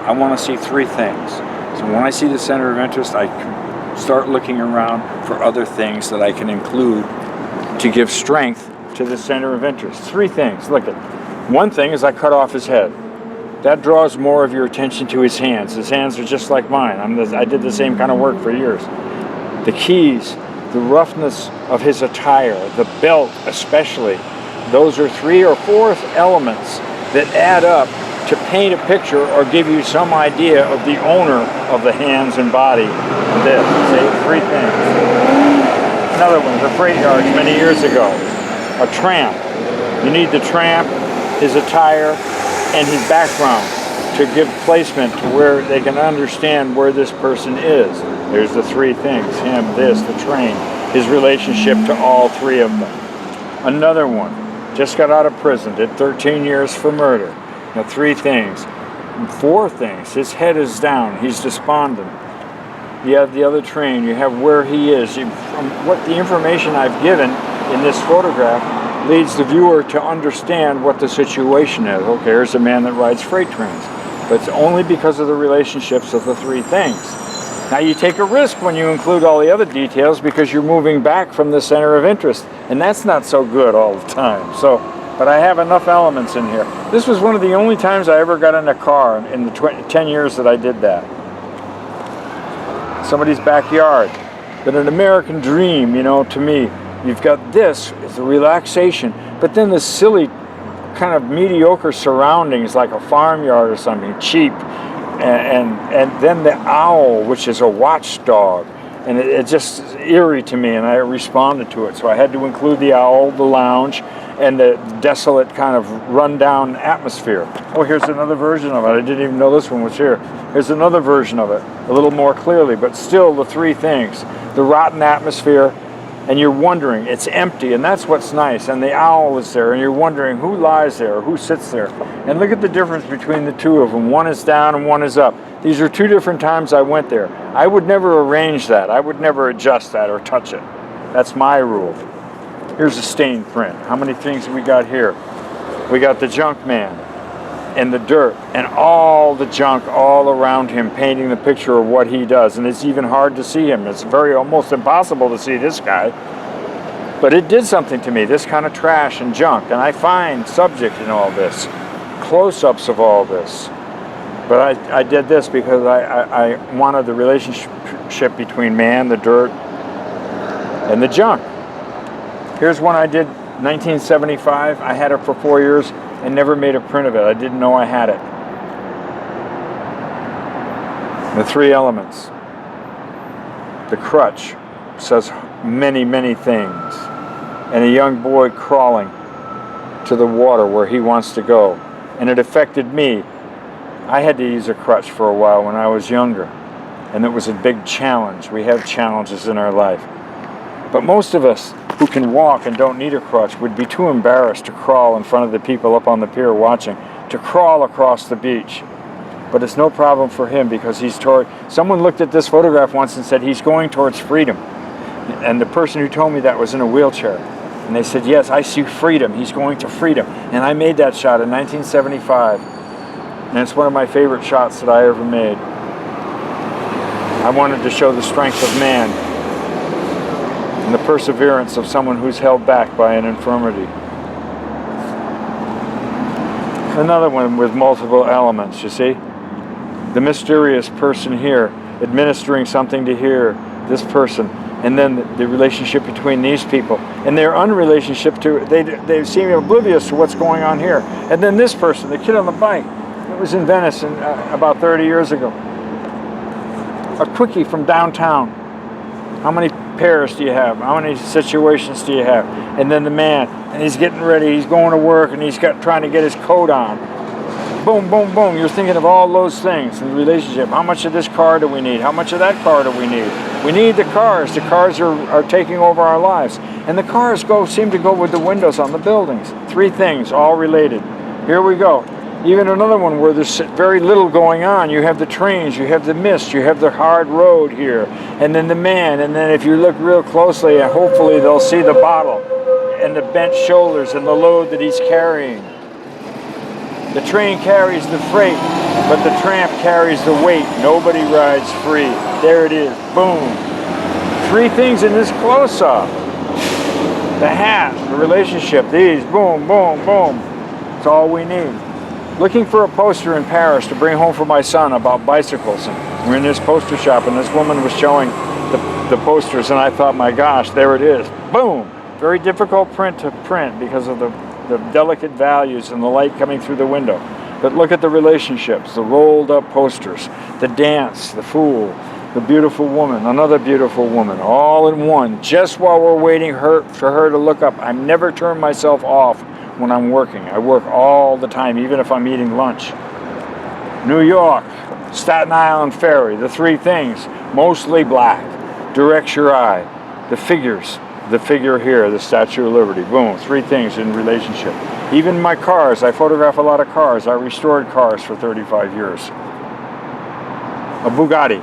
I want to see three things. So when I see the center of interest, I start looking around for other things that I can include to give strength to the center of interest. Three things. Look at one thing is I cut off his head. That draws more of your attention to his hands. His hands are just like mine. I did the same kind of work for years. The keys, the roughness of his attire, the belt especially, those are three or four elements that add up to paint a picture or give you some idea of the owner of the hands and body of this. See, three things. Another one, the freight yards many years ago. A tramp. You need the tramp, his attire, and his background to give placement to where they can understand where this person is. There's the three things, him, this, the train, his relationship to all three of them. Another one, just got out of prison, did 13 years for murder. Now, three things. Four things, his head is down, he's despondent. You have the other train, you have where he is. From what the information I've given in this photograph leads the viewer to understand what the situation is. Okay, here's a man that rides freight trains. But it's only because of the relationships of the three things. Now you take a risk when you include all the other details because you're moving back from the center of interest. And that's not so good all the time. But I have enough elements in here. This was one of the only times I ever got in a car in the 10 years that I did that. Somebody's backyard. But an American dream, you know, to me, you've got this, is the relaxation, but then the silly kind of mediocre surroundings like a farmyard or something, cheap, and then the owl, which is a watchdog. And it just is eerie to me, and I responded to it. So I had to include the owl, the lounge, and the desolate kind of rundown atmosphere. Oh, here's another version of it. I didn't even know this one was here. Here's another version of it, a little more clearly, but still the three things. The rotten atmosphere, and you're wondering, it's empty, and that's what's nice. And the owl is there, and you're wondering who lies there, or who sits there. And look at the difference between the two of them. One is down and one is up. These are two different times I went there. I would never arrange that. I would never adjust that or touch it. That's my rule. Here's a stain print. How many things have we got here? We got the junk man and the dirt and all the junk all around him, painting the picture of what he does. And it's even hard to see him. It's almost impossible to see this guy. But it did something to me, this kind of trash and junk. And I find subject in all this, close-ups of all this. But I did this because I wanted the relationship between man, the dirt, and the junk. Here's one I did, 1975. I had it for 4 years and never made a print of it. I didn't know I had it. The three elements. The crutch says many, many things. And a young boy crawling to the water where he wants to go. And it affected me. I had to use a crutch for a while when I was younger. And it was a big challenge. We have challenges in our life. But most of us who can walk and don't need a crutch would be too embarrassed to crawl in front of the people up on the pier watching, to crawl across the beach. But it's no problem for him because someone looked at this photograph once and said he's going towards freedom. And the person who told me that was in a wheelchair. And they said, yes, I see freedom. He's going to freedom. And I made that shot in 1975. And it's one of my favorite shots that I ever made. I wanted to show the strength of man and the perseverance of someone who's held back by an infirmity. Another one with multiple elements, you see? The mysterious person here, administering something to here, this person, and then the relationship between these people, and their unrelationship to, they seem oblivious to what's going on here. And then this person, the kid on the bike, it was in Venice about 30 years ago. A quickie from downtown. How many pairs do you have? How many situations do you have? And then the man, and he's getting ready, he's going to work, and he's trying to get his coat on. Boom, boom, boom. You're thinking of all those things in the relationship. How much of this car do we need? How much of that car do we need? We need the cars. The cars are taking over our lives. And the cars seem to go with the windows on the buildings. Three things, all related. Here we go. Even another one where there's very little going on. You have the trains, you have the mist, you have the hard road here, and then the man, and then if you look real closely, hopefully they'll see the bottle and the bent shoulders and the load that he's carrying. The train carries the freight, but the tramp carries the weight. Nobody rides free. There it is. Boom. 3 things in this close-up. The hat, the relationship, these, boom, boom, boom. It's all we need. Looking for a poster in Paris to bring home for my son about bicycles. And we're in this poster shop, and this woman was showing the posters, and I thought, my gosh, there it is. Boom. Very difficult print to print because of the delicate values and the light coming through the window. But look at the relationships, the rolled up posters, the dance, the fool, the beautiful woman, another beautiful woman, all in one, just while we're waiting for her to look up. I never turn myself off when I'm working. I work all the time, even if I'm eating lunch. New York, Staten Island Ferry, the 3 things, mostly black, directs your eye, the figures, the figure here, the Statue of Liberty, boom, 3 things in relationship. Even my cars, I photograph a lot of cars. I restored cars for 35 years. A Bugatti.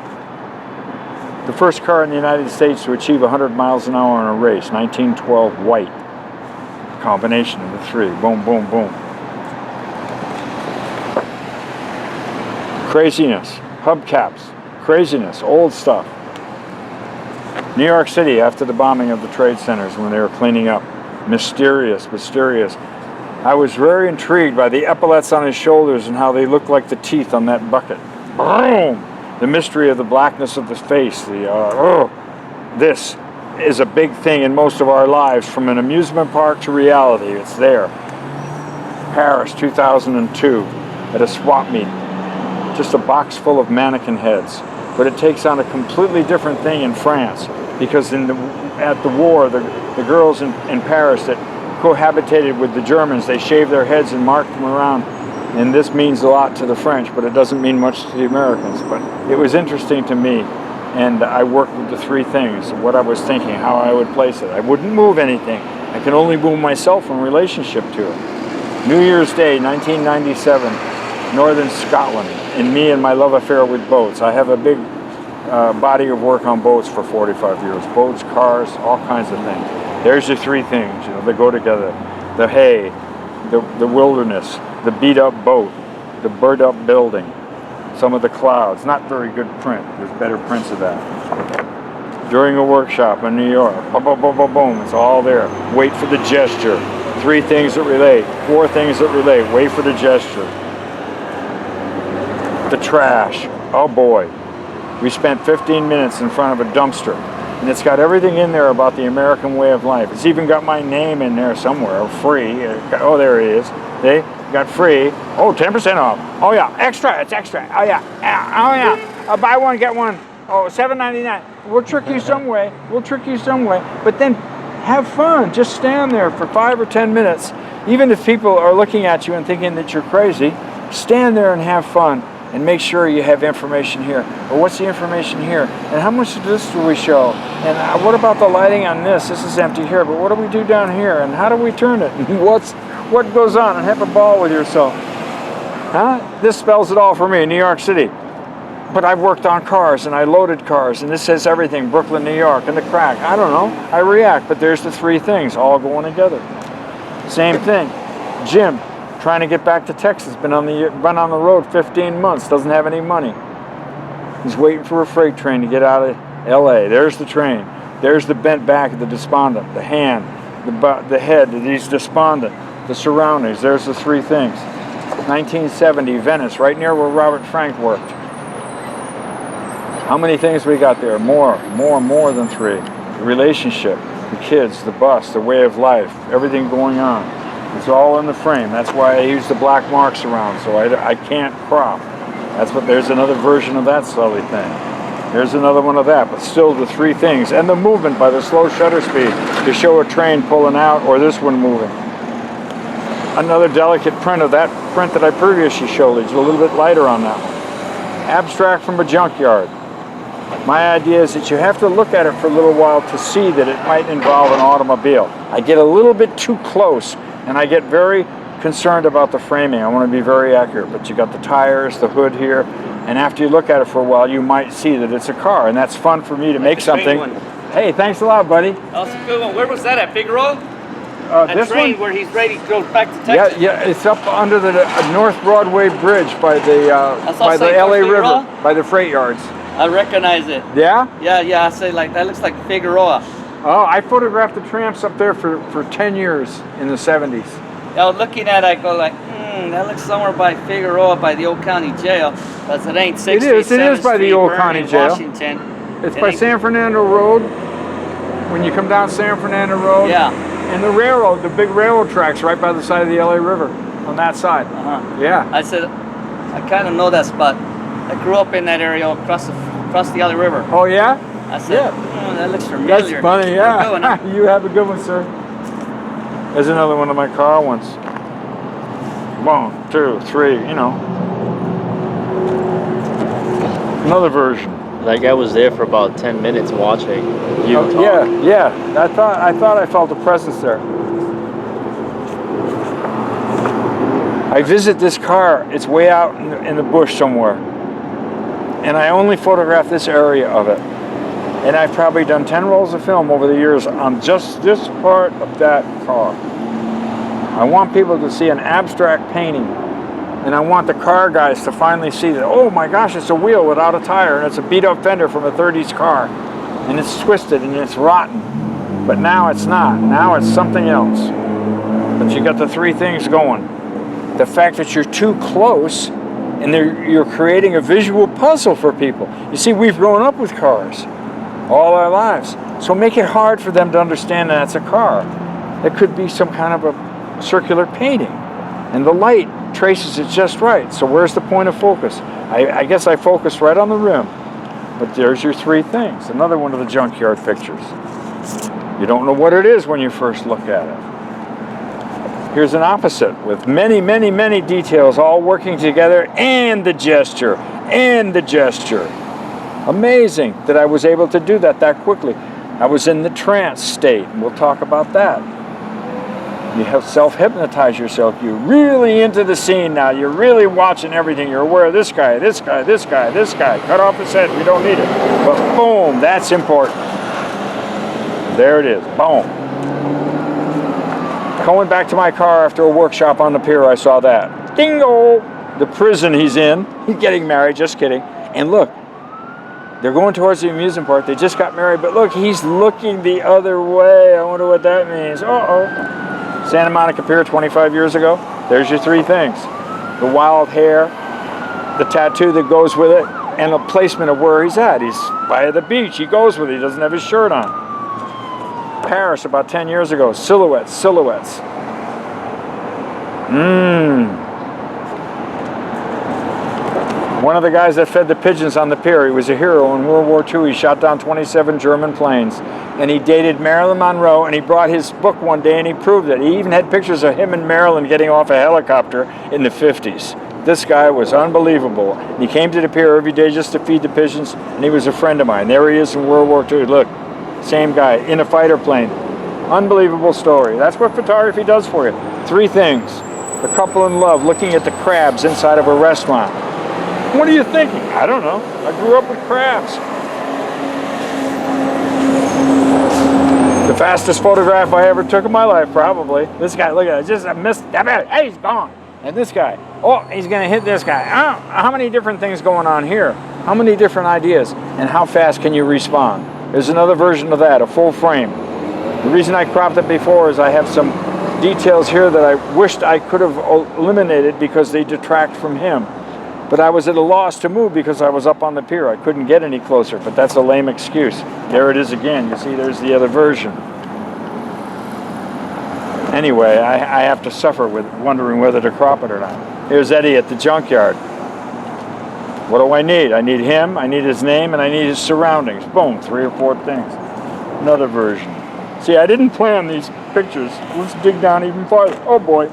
The first car in the United States to achieve 100 miles an hour in a race, 1912 white. Combination of the 3, boom, boom, boom. Craziness, hubcaps, craziness, old stuff. New York City after the bombing of the trade centers when they were cleaning up. Mysterious, mysterious. I was very intrigued by the epaulets on his shoulders and how they looked like the teeth on that bucket. Boom! The mystery of the blackness of the face. This is a big thing in most of our lives, from an amusement park to reality. It's there. Paris, 2002, at a swap meet. Just a box full of mannequin heads. But it takes on a completely different thing in France, because at the war, the girls in Paris that cohabitated with the Germans, they shaved their heads and marked them around. And this means a lot to the French, but it doesn't mean much to the Americans. But it was interesting to me, and I worked with the 3 things, what I was thinking, how I would place it. I wouldn't move anything. I can only move myself in relationship to it. New Year's Day, 1997, Northern Scotland, and me and my love affair with boats. I have a big body of work on boats for 45 years. Boats, cars, all kinds of things. There's your 3 things, they go together. The hay, the wilderness, the beat up boat, the burnt up building, some of the clouds. Not very good print. There's better prints of that. During a workshop in New York, boom, boom, boom, boom, boom, it's all there. Wait for the gesture. 3 things that relate, 4 things that relate. Wait for the gesture. The trash. Oh boy. We spent 15 minutes in front of a dumpster, and it's got everything in there about the American way of life. It's even got my name in there somewhere, free. Oh, there it is. They got free. Oh, 10% off. Oh yeah, extra, it's extra. Oh yeah, oh yeah. Buy one, get one. Oh, $7.99. We'll trick you some way. We'll trick you some way. But then have fun. Just stand there for 5 or 10 minutes. Even if people are looking at you and thinking that you're crazy, stand there and have fun. And make sure you have information here. Well, what's the information here? And how much of this do we show? And what about the lighting on this? This is empty here, but what do we do down here? And how do we turn it? And what goes on? And have a ball with yourself. Huh? This spells it all for me, New York City. But I've worked on cars, and I loaded cars, and this says everything, Brooklyn, New York, and the crack. I don't know. I react, but there's the 3 things all going together. Same thing. Jim. Trying to get back to Texas, been on the road 15 months, doesn't have any money. He's waiting for a freight train to get out of LA. There's the train. There's the bent back of the despondent, the hand, the head, he's despondent, the surroundings. There's the 3 things. 1970, Venice, right near where Robert Frank worked. How many things we got there? More than 3. The relationship, the kids, the bus, the way of life, everything going on. It's all in the frame. That's why I use the black marks around, so I can't crop. There's another version of that silly thing. There's another one of that, but still the 3 things. And the movement by the slow shutter speed to show a train pulling out or this one moving. Another delicate print of that print that I previously showed. It's a little bit lighter on that one. Abstract from a junkyard. My idea is that you have to look at it for a little while to see that it might involve an automobile. I get a little bit too close, and I get very concerned about the framing. I want to be very accurate, but you got the tires, the hood here, and after you look at it for a while, you might see that it's a car, and that's fun for me to make something. Hey, thanks a lot, buddy. That was a good one. Where was that at, Figueroa? A this train one? where he's ready to go back to Yeah, Texas. yeah, it's up under the North Broadway Bridge by the LA River, by the freight yards. I recognize it. Yeah? Yeah, I say like, that looks like Figueroa. Oh, I photographed the tramps up there for 10 years in the 70s. I was looking at it, I go like, that looks somewhere by Figueroa, by the old county jail. Because it ain't 6th It is by the old county jail. Washington. It's by San Fernando Road. When you come down San Fernando Road. Yeah. And the railroad, the big railroad tracks right by the side of the LA River, on that side. Yeah. I said, I kind of know that spot. I grew up in that area across the LA River. Oh yeah? I said, that looks familiar. That's funny, yeah. You have a good one, sir. There's another one of my car ones. 1, 2, 3, you know. Another version. That guy was there for about 10 minutes watching you talk. Yeah. I thought I felt a presence there. I visit this car. It's way out in the bush somewhere. And I only photograph this area of it. And I've probably done 10 rolls of film over the years on just this part of that car. I want people to see an abstract painting. And I want the car guys to finally see that, oh my gosh, it's a wheel without a tire, and it's a beat up fender from a 30s car. And it's twisted and it's rotten. But now it's not. Now it's something else. But you got the three things going. The fact that you're too close and you're creating a visual puzzle for people. You see, we've grown up with cars all our lives. So make it hard for them to understand that it's a car. It could be some kind of a circular painting. And the light traces it just right. So where's the point of focus? I guess I focused right on the rim. But there's your three things. Another one of the junkyard pictures. You don't know what it is when you first look at it. Here's an opposite with many, many, many details all working together, and the gesture, and the gesture. Amazing that I was able to do that quickly. I was in the trance state, and we'll talk about that. You have self-hypnotize yourself. You're really into the scene now. You're really watching everything. You're aware of this guy, this guy, this guy, this guy. Cut off his head. We don't need it. But boom, that's important. There it is. Boom. Going back to my car after a workshop on the pier, I saw that. Dingo! The prison he's in. He's getting married. Just kidding. And look, they're going towards the amusement park. They just got married. But look, he's looking the other way. I wonder what that means. Uh-oh. Santa Monica Pier 25 years ago. There's your three things. The wild hair, the tattoo that goes with it, and the placement of where he's at. He's by the beach. He goes with it. He doesn't have his shirt on. Paris about 10 years ago. Silhouettes. One of the guys that fed the pigeons on the pier, he was a hero in World War II. He shot down 27 German planes. And he dated Marilyn Monroe, and he brought his book one day and he proved it. He even had pictures of him and Marilyn getting off a helicopter in the 50s. This guy was unbelievable. He came to the pier every day just to feed the pigeons, and he was a friend of mine. There he is in World War II. Look, same guy, in a fighter plane. Unbelievable story. That's what photography does for you. Three things. A couple in love looking at the crabs inside of a restaurant. What are you thinking? I don't know. I grew up with crabs. The fastest photograph I ever took in my life, probably. This guy, look at it. Just a miss. Hey, he's gone. And this guy. Oh, he's going to hit this guy. Oh, how many different things going on here? How many different ideas? And how fast can you respond? There's another version of that, a full frame. The reason I cropped it before is I have some details here that I wished I could have eliminated because they detract from him. But I was at a loss to move because I was up on the pier. I couldn't get any closer, but that's a lame excuse. There it is again. You see, there's the other version. Anyway, I have to suffer with wondering whether to crop it or not. Here's Eddie at the junkyard. What do I need? I need him, I need his name, and I need his surroundings. Boom, 3 or 4 things. Another version. See, I didn't plan these pictures. Let's dig down even farther. Oh boy.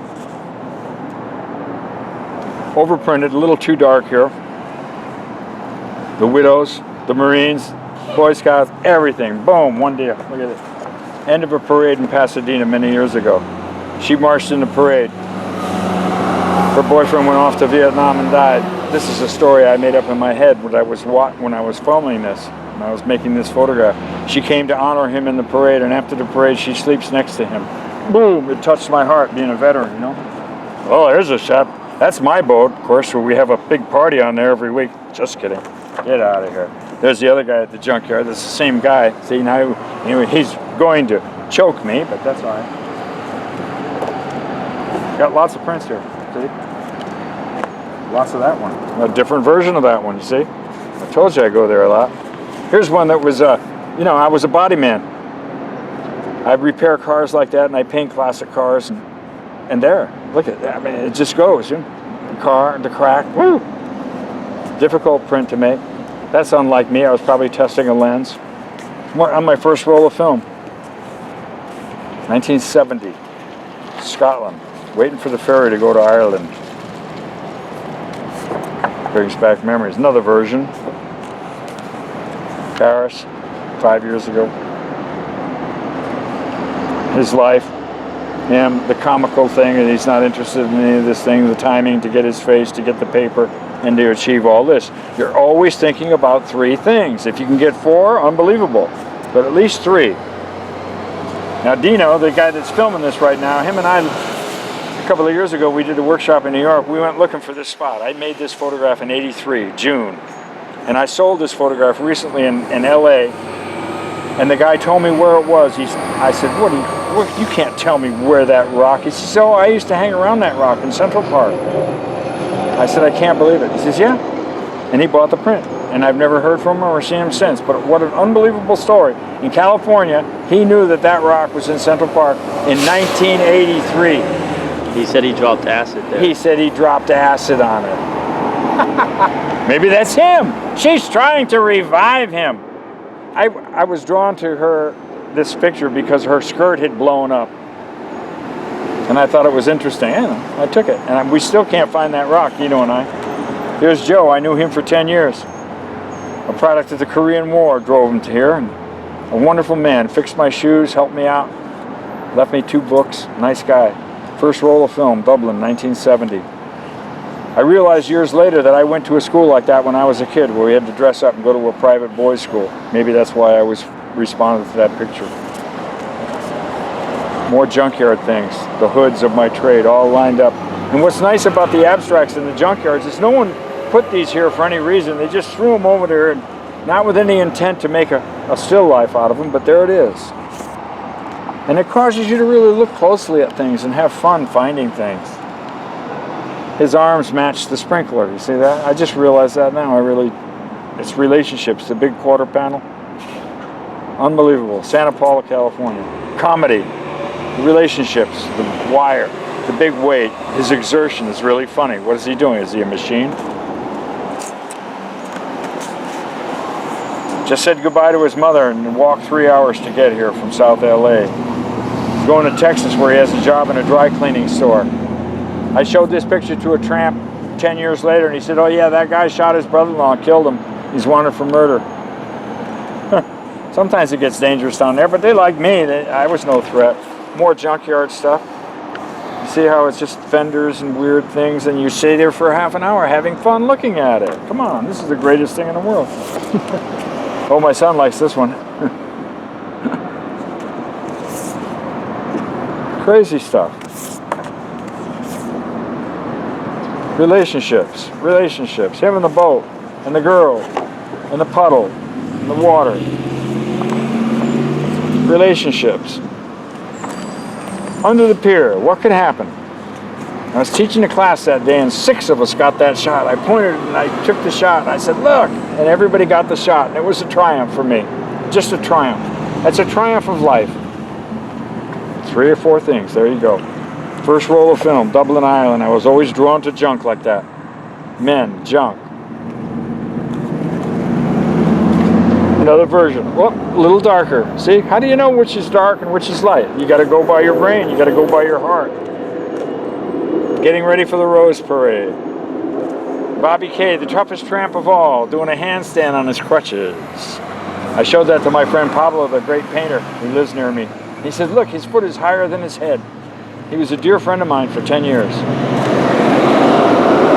Overprinted, a little too dark here. The widows, the Marines, Boy Scouts, everything. Boom, one deal. Look at it. End of a parade in Pasadena many years ago. She marched in the parade. Her boyfriend went off to Vietnam and died. This is a story I made up in my head when I was filming this, when I was making this photograph. She came to honor him in the parade, and after the parade, she sleeps next to him. boom, it touched my heart being a veteran, you know. Oh, there's a shot. That's my boat, of course, where we have a big party on there every week. Just kidding. Get out of here. There's the other guy at the junkyard. That's the same guy. See, now anyway, he's going to choke me, but that's all right. Got lots of prints here. See? Lots of that one. A different version of that one, you see? I told you I go there a lot. Here's one that was, you know, I was a body man. I repair cars like that, and I paint classic cars, and there, look at that. I mean, it just goes. You know? The crack, woo! Difficult print to make. That's unlike me. I was probably testing a lens. On my first roll of film. 1970, Scotland. Waiting for the ferry to go to Ireland. Brings back memories. Another version. Paris, 5 years ago. His life, him, the comical thing, and he's not interested in any of this thing, the timing to get his face, to get the paper, and to achieve all this. You're always thinking about three things. If you can get four, unbelievable, but at least three. Now Dino, the guy that's filming this right now, him and I, a couple of years ago, we did a workshop in New York. We went looking for this spot. I made this photograph in '83, June, and I sold this photograph recently in LA, and the guy told me where it was. I said, you can't tell me where that rock is. He said, oh, I used to hang around that rock in Central Park. I said, I can't believe it. He says, yeah. And he bought the print. And I've never heard from him or seen him since. But what an unbelievable story. In California, he knew that that rock was in Central Park in 1983. He said he dropped acid there. He said he dropped acid on it. Maybe that's him. She's trying to revive him. I was drawn to her, this picture, because her skirt had blown up. And I thought it was interesting. And I took it. And we still can't find that rock, Dino and I. Here's Joe. I knew him for 10 years. A product of the Korean War drove him to here. And a wonderful man. Fixed my shoes, helped me out. Left me 2 books. Nice guy. First roll of film, Dublin, 1970. I realized years later that I went to a school like that when I was a kid, where we had to dress up and go to a private boys' school. Maybe that's why I was responded to that picture. More junkyard things, the hoods of my trade, all lined up. And what's nice about the abstracts in the junkyards is no one put these here for any reason. They just threw them over there, and not with any intent to make a still life out of them, but there it is. And it causes you to really look closely at things and have fun finding things. His arms match the sprinkler, you see that? I just realized that now. It's relationships, the big quarter panel. Unbelievable. Santa Paula, California. Comedy, relationships, the wire, the big weight, his exertion is really funny. What is he doing? Is he a machine? Just said goodbye to his mother and walked 3 hours to get here from South LA. He's going to Texas, where he has a job in a dry cleaning store. I showed this picture to a tramp 10 years later, and he said, oh yeah, that guy shot his brother-in-law and killed him. He's wanted for murder. Sometimes it gets dangerous down there, but they like me. I was no threat. More junkyard stuff. You see how it's just fenders and weird things, and you stay there for half an hour having fun looking at it. Come on, this is the greatest thing in the world. Oh, my son likes this one. Crazy stuff. Relationships. Him and the boat, and the girl, and the puddle, and the water. Relationships. Under the pier, what could happen? I was teaching a class that day, and 6 of us got that shot. I pointed and I took the shot, and I said, look! And everybody got the shot, and it was a triumph for me. Just a triumph. That's a triumph of life. 3 or 4 things, there you go. First roll of film, Dublin, Ireland. I was always drawn to junk like that. Men, junk. Another version. Oh, a little darker. See, how do you know which is dark and which is light? You got to go by your brain. You got to go by your heart. Getting ready for the Rose Parade. Bobby Kay, the toughest tramp of all, doing a handstand on his crutches. I showed that to my friend Pablo, the great painter who lives near me. He said, look, his foot is higher than his head. He was a dear friend of mine for 10 years.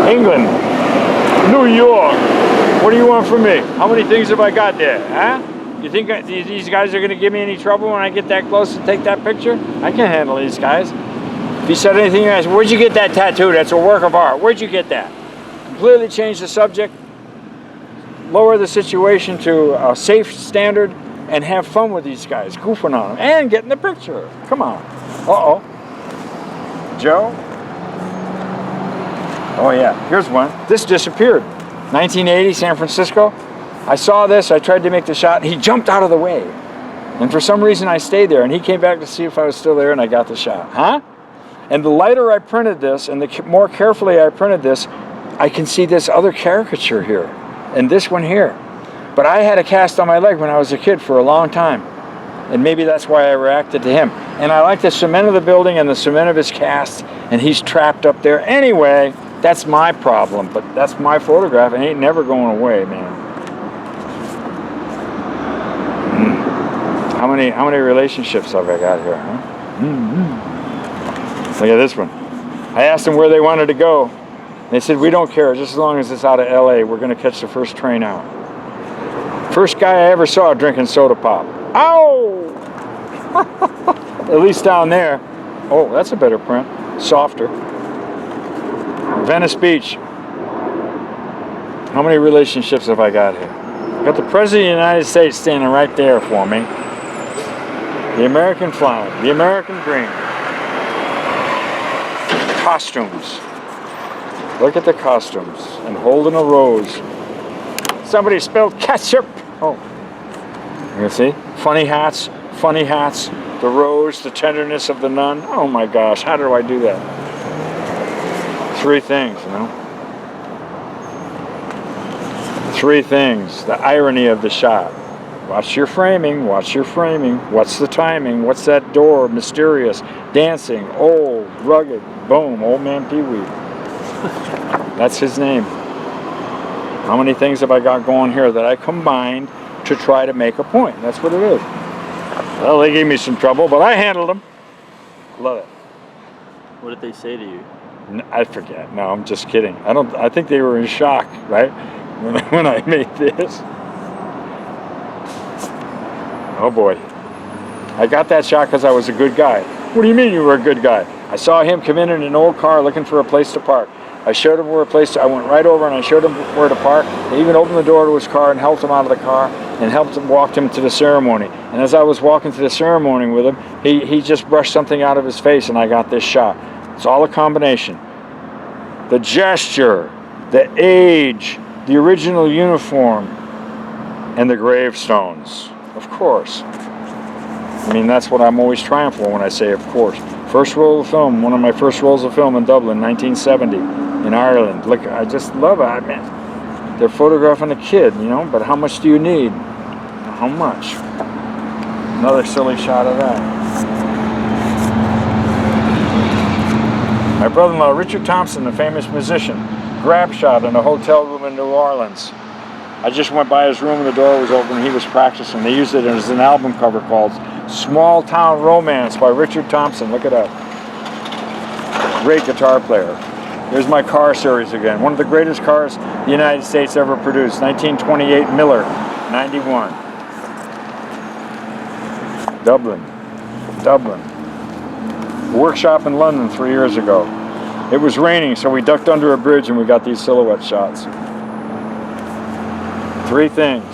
England, New York. What do you want from me? How many things have I got there, huh? You think these guys are going to give me any trouble when I get that close to take that picture? I can handle these guys. If you said anything, you guys, where'd you get that tattoo? That's a work of art. Where'd you get that? Completely change the subject, lower the situation to a safe standard, and have fun with these guys, goofing on them, and getting the picture. Come on. Uh-oh. Joe? Oh yeah, here's one. This disappeared. 1980, San Francisco. I saw this, I tried to make the shot, he jumped out of the way. And for some reason I stayed there, and he came back to see if I was still there, and I got the shot. Huh? And the lighter I printed this, and the more carefully I printed this, I can see this other caricature here, and this one here. But I had a cast on my leg when I was a kid for a long time. And maybe that's why I reacted to him. And I like the cement of the building and the cement of his cast, and he's trapped up there. Anyway, that's my problem, but that's my photograph. It ain't never going away, man. How many relationships have I got here, huh? Look at this one. I asked them where they wanted to go. They said, we don't care, just as long as it's out of LA, we're gonna catch the first train out. First guy I ever saw drinking soda pop. Ow! At least down there. Oh, that's a better print, softer. Venice Beach. How many relationships have I got here? I got the President of the United States standing right there for me. The American flag, the American dream. Costumes. Look at the costumes. And holding a rose. Somebody spilled ketchup. Oh. You see? Funny hats, the rose, the tenderness of the nun. Oh my gosh, how do I do that? Three things, you know? Three things. The irony of the shot. Watch your framing, watch your framing. What's the timing? What's that door? Mysterious. Dancing. Old. Rugged. Boom. Old Man Pee-wee. That's his name. How many things have I got going here that I combined to try to make a point? That's what it is. Well, they gave me some trouble, but I handled them. Love it. What did they say to you? I forget. No, I'm just kidding. I think they were in shock, right? When I made this. Oh boy. I got that shot because I was a good guy. What do you mean you were a good guy? I saw him come in an old car looking for a place to park. I showed him where a place I went right over and I showed him where to park. I even opened the door to his car and helped him out of the car and walked him to the ceremony. And as I was walking to the ceremony with him, he just brushed something out of his face and I got this shot. It's all a combination. The gesture, the age, the original uniform, and the gravestones. Of course. I mean, that's what I'm always trying for when I say of course. First roll of film, one of my first rolls of film in Dublin, 1970, in Ireland. Look, I just love it. I mean, they're photographing a kid, you know, but how much do you need? How much? Another silly shot of that. My brother-in-law, Richard Thompson, the famous musician, grab shot in a hotel room in New Orleans. I just went by his room and the door was open and he was practicing. They used it as an album cover called Small Town Romance by Richard Thompson. Look it up. Great guitar player. Here's my car series again. One of the greatest cars the United States ever produced. 1928 Miller, 91. Dublin. Workshop in London 3 years ago. It was raining, so we ducked under a bridge and we got these silhouette shots. Three things.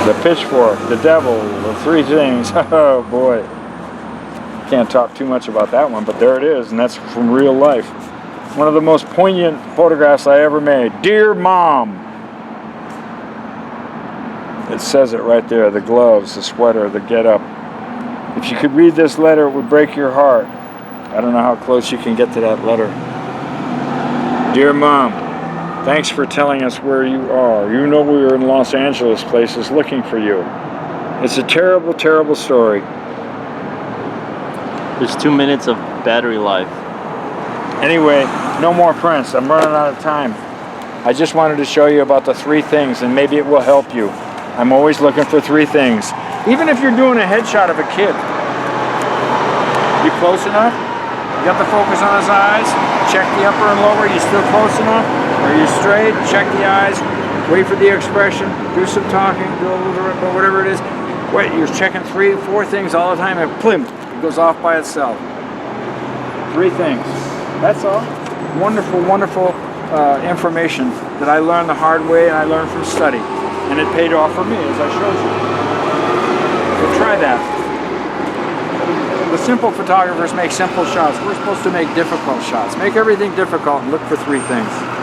The pitchfork, the devil, the three things. Oh boy. Can't talk too much about that one, but there it is, and that's from real life. One of the most poignant photographs I ever made. Dear Mom. It says it right there, the gloves, the sweater, the get-up. If you could read this letter, it would break your heart. I don't know how close you can get to that letter. Dear Mom, thanks for telling us where you are. You know we were in Los Angeles places looking for you. It's a terrible, terrible story. There's 2 minutes of battery life. Anyway, no more prints. I'm running out of time. I just wanted to show you about the three things, and maybe it will help you. I'm always looking for three things. Even if you're doing a headshot of a kid. You close enough? You got the focus on his eyes? Check the upper and lower. You still close enough? Are you straight? Check the eyes. wait for the expression, do some talking, do a little bit, but whatever it is. Wait, you're checking 3 or 4 things all the time, and plim, it goes off by itself. 3 things. That's all. Wonderful, wonderful information that I learned the hard way, and I learned from study, and it paid off for me, as I showed you. So try that. The simple photographers make simple shots. We're supposed to make difficult shots. Make everything difficult and look for 3 things.